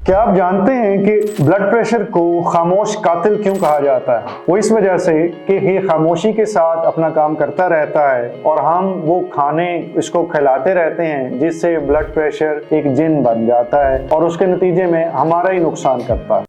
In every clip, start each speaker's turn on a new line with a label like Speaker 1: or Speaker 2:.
Speaker 1: क्या आप जानते हैं कि ब्लड प्रेशर को खामोश कातिल क्यों कहा जाता है? वो इस वजह से कि ये खामोशी के साथ अपना काम करता रहता है और हम वो खाने इसको खिलाते रहते हैं जिससे ब्लड प्रेशर एक जिन बन जाता है और उसके नतीजे में हमारा ही नुकसान करता है।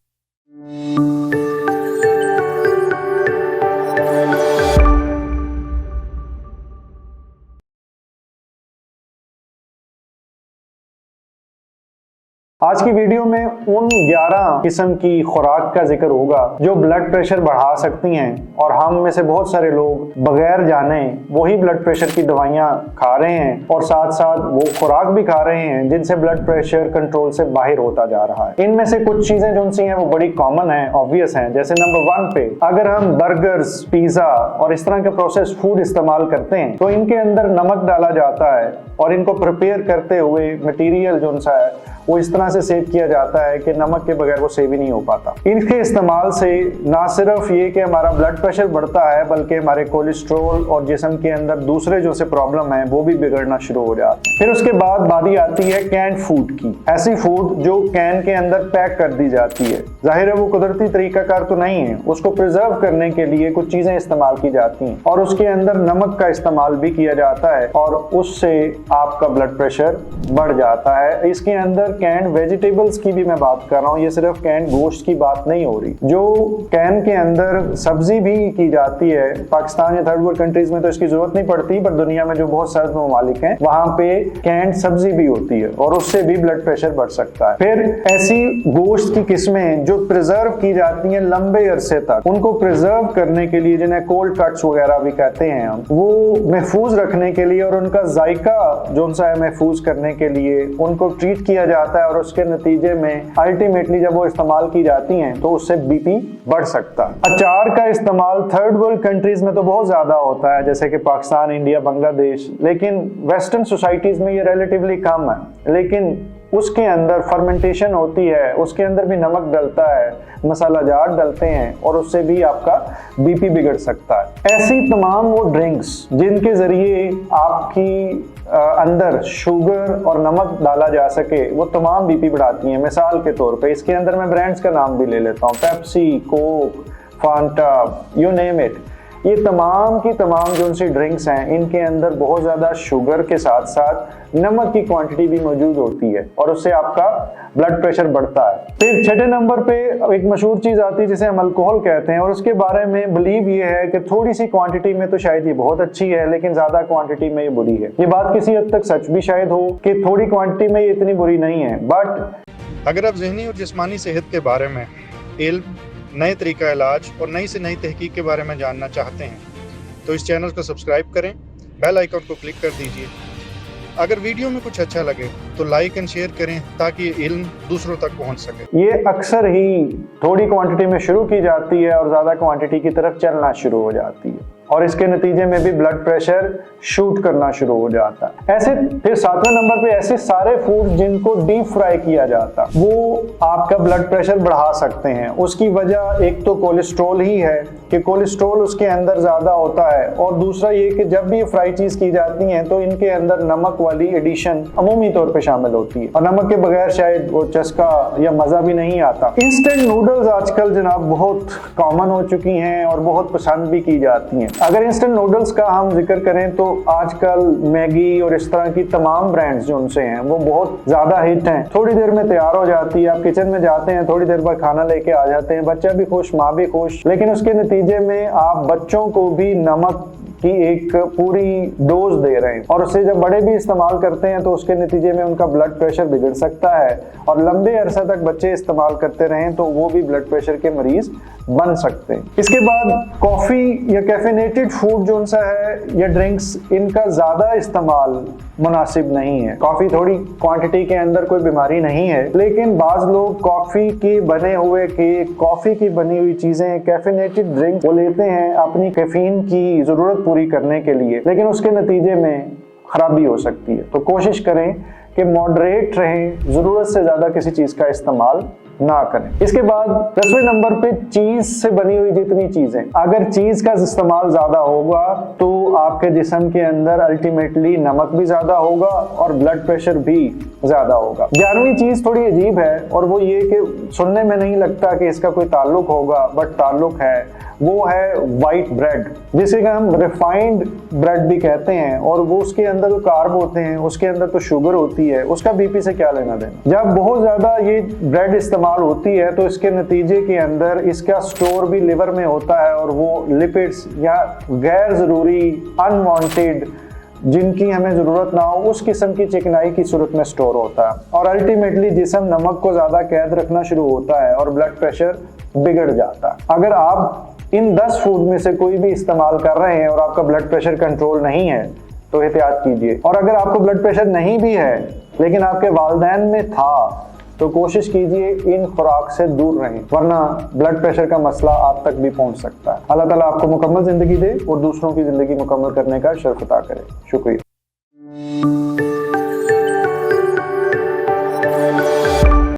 Speaker 1: आज की वीडियो में उन 11 किस्म की खुराक का जिक्र होगा जो ब्लड प्रेशर बढ़ा सकती हैं और हम में से बहुत सारे लोग बगैर जाने वही ब्लड प्रेशर की दवाइयां खा रहे हैं और साथ साथ वो खुराक भी खा रहे हैं जिनसे ब्लड प्रेशर कंट्रोल से बाहर होता जा रहा है। इनमें से कुछ चीजें जो सी हैं वो बड़ी कॉमन है, ऑब्वियस हैं। जैसे नंबर 1 पे अगर हम बर्गर्स, पिज्जा और इस तरह के प्रोसेस्ड फूड इस्तेमाल करते हैं तो इनके अंदर नमक डाला जाता है और इनको प्रिपेयर करते हुए मटीरियल जो सा है वो इस तरह से सेव किया जाता है कि नमक के बगैर वो सेव ही नहीं हो पाता। इनके इस्तेमाल से ना सिर्फ ये कि हमारा ब्लड प्रेशर बढ़ता है बल्कि हमारे कोलेस्ट्रॉल और जिस्म के अंदर दूसरे जो से प्रॉब्लम है वो भी बिगड़ना शुरू हो जाते हैं। फिर उसके बाद बारी आती है कैंड फूड की। ऐसी फूड जो कैन के अंदर पैक कर दी जाती है, जाहिर है वो कुदरती तरीकाकार तो नहीं है, उसको प्रिजर्व करने के लिए कुछ चीजें इस्तेमाल की जाती हैं और उसके अंदर नमक का इस्तेमाल भी किया जाता है और उससे आपका ब्लड प्रेशर बढ़ जाता है। इसके अंदर कैंड वेजिटेबल्स की भी मैं बात कर रहा हूँ, ये सिर्फ कैंड गोश्त की बात नहीं हो रही। जो कैन के अंदर सब्जी भी की जाती है, पाकिस्तान या थर्ड वर्ल्ड कंट्रीज में तो इसकी जरूरत नहीं पड़ती, पर दुनिया में जो बहुत सारे ममालिक हैं वहां पे कैंड सब्जी भी होती है और उससे भी ब्लड प्रेशर बढ़ सकता है। फिर ऐसी गोश्त की किस्में जो प्रिजर्व की जाती हैं लंबे अरसे तक, उनको प्रिजर्व करने के लिए जिन्हें कोल्ड कट्स वगैरह भी कहते हैं हम, वो महफूज रखने के लिए और उनका जायका जो सा है महफूज करने के लिए उनको ट्रीट किया जाता है और उसके नतीजे में अल्टीमेटली जब वो इस्तेमाल की जाती हैं तो उससे बीपी बढ़ सकता है। अचार का इस्तेमाल थर्ड वर्ल्ड कंट्रीज में तो बहुत ज्यादा होता है जैसे कि पाकिस्तान, इंडिया, बांग्लादेश, लेकिन वेस्टर्न सोसाइटीज में ये रिलेटिवली कम है। लेकिन उसके अंदर फर्मेंटेशन होती है, उसके अंदर भी नमक डलता है, मसाला जार डलते हैं और उससे भी आपका बीपी बिगड़ सकता है। ऐसी तमाम वो ड्रिंक्स जिनके जरिए आपकी अंदर शुगर और नमक डाला जा सके वो तमाम बीपी बढ़ाती हैं। मिसाल के तौर पे इसके अंदर मैं ब्रांड्स का नाम भी ले लेता हूँ, Pepsi, Coke, Phanta, you name it. ये तमाम की तमाम जो सी ड्रिंक्स हैं इनके अंदर बहुत ज्यादा शुगर के साथ साथ नमक की क्वांटिटी भी मौजूद होती है और उससे आपका ब्लड प्रेशर बढ़ता है। फिर छठे नंबर पे एक मशहूर चीज आती है जिसे हम अल्कोहल कहते हैं और उसके बारे में बिलीव ये है कि थोड़ी सी क्वांटिटी में तो शायद ये बहुत अच्छी है लेकिन ज्यादा क्वांटिटी में ये बुरी है। ये बात किसी हद तक सच भी शायद हो कि थोड़ी क्वांटिटी में ये इतनी बुरी नहीं है, बट
Speaker 2: अगर आप ज़हनी और जिस्मानी सेहत के बारे में इल्म, नए तरीका इलाज और नई से नई तहकीक के बारे में जानना चाहते हैं तो इस चैनल को सब्सक्राइब करें, बेल आइकन को क्लिक कर दीजिए। अगर वीडियो में कुछ अच्छा लगे तो लाइक एंड शेयर करें ताकि ये इल्म दूसरों तक पहुंच सके।
Speaker 1: ये अक्सर ही थोड़ी क्वांटिटी में शुरू की जाती है और ज़्यादा क्वांटिटी की तरफ चलना शुरू हो जाती है और इसके नतीजे में भी ब्लड प्रेशर शूट करना शुरू हो जाता है। ऐसे फिर 7वें नंबर पे ऐसे सारे फूड जिनको डीप फ्राई किया जाता वो आपका ब्लड प्रेशर बढ़ा सकते हैं। उसकी वजह एक तो कोलेस्ट्रॉल ही है कि कोलेस्ट्रॉल उसके अंदर ज़्यादा होता है और दूसरा ये कि जब भी ये फ्राई चीज़ की जाती हैं तो इनके अंदर नमक वाली एडिशन अमूमी तौर पे शामिल होती है और नमक के बगैर शायद वो चस्का या मज़ा भी नहीं आता। इंस्टेंट नूडल्स आजकल जनाब बहुत कॉमन हो चुकी हैं और बहुत पसंद भी की जाती हैं। अगर इंस्टेंट नूडल्स का हम जिक्र करें तो आजकल मैगी और इस तरह की तमाम ब्रांड्स जो उनसे हैं वो बहुत ज्यादा हिट हैं। थोड़ी देर में तैयार हो जाती है, आप किचन में जाते हैं, थोड़ी देर बाद खाना लेके आ जाते हैं, बच्चा भी खुश, माँ भी खुश, लेकिन उसके नतीजे में आप बच्चों को भी नमक की एक पूरी डोज दे रहे हैं और उससे जब बड़े भी इस्तेमाल करते हैं तो उसके नतीजे में उनका ब्लड प्रेशर बिगड़ सकता है और लंबे अरसे तक बच्चे इस्तेमाल करते रहें तो वो भी ब्लड प्रेशर के मरीज बन सकते हैं। इसके बाद कॉफी या कैफिनेटेड फूड जो सा है या ड्रिंक्स, इनका ज्यादा इस्तेमाल मुनासिब नहीं है। कॉफी थोड़ी क्वांटिटी के अंदर कोई बीमारी नहीं है, लेकिन बाज लोग कॉफी के बने हुए केक, कॉफी की बनी हुई चीजें, कैफिनेटेड ड्रिंक वो लेते हैं अपनी कैफीन की जरूरत पूरी करने के लिए, लेकिन उसके नतीजे में खराबी हो सकती है। तो कोशिश करें कि मॉडरेट रहें, जरूरत से ज्यादा किसी चीज का इस्तेमाल ना करें। इसके बाद 10वें नंबर पे चीज से बनी हुई जितनी चीजें, अगर चीज का इस्तेमाल ज्यादा होगा तो आपके जिस्म के अंदर अल्टीमेटली नमक भी ज्यादा होगा और ब्लड प्रेशर भी ज्यादा होगा। 11वीं चीज थोड़ी अजीब है और वो ये कि सुनने में नहीं लगता कि इसका कोई ताल्लुक होगा, बट ताल्लुक है। वो है वाइट ब्रेड, जिसे हम रिफाइंड ब्रेड भी कहते हैं, और वो उसके अंदर जो कार्ब होते हैं, उसके अंदर तो शुगर होती है, उसका बीपी से क्या लेना देना। जब बहुत ज्यादा ये ब्रेड इस्तेमाल होती है तो इसके नतीजे के अंदर इसका स्टोर भी लिवर में होता है, और वो लिपिड्स या गैर जरूरी अनवांटेड जिनकी हमें जरूरत ना हो उस किस्म की चिकनाई की सूरत में स्टोर होता है, और अल्टीमेटली जिस्म नमक को ज्यादा कैद रखना शुरू होता है और ब्लड प्रेशर बिगड़ जाता है। अगर आप इन 10 फूड में से कोई भी इस्तेमाल कर रहे हैं और आपका ब्लड प्रेशर कंट्रोल नहीं है तो एहतियात कीजिए। और अगर आपको ब्लड प्रेशर नहीं भी है लेकिन आपके वालिदैन में था तो कोशिश कीजिए इन खुराक से दूर रहें, वरना ब्लड प्रेशर का मसला आप तक भी पहुंच सकता है। अल्लाह ताला आपको मुकम्मल जिंदगी दे और दूसरों की जिंदगी मुकम्मल करने का शर्फ अता करे। शुक्रिया।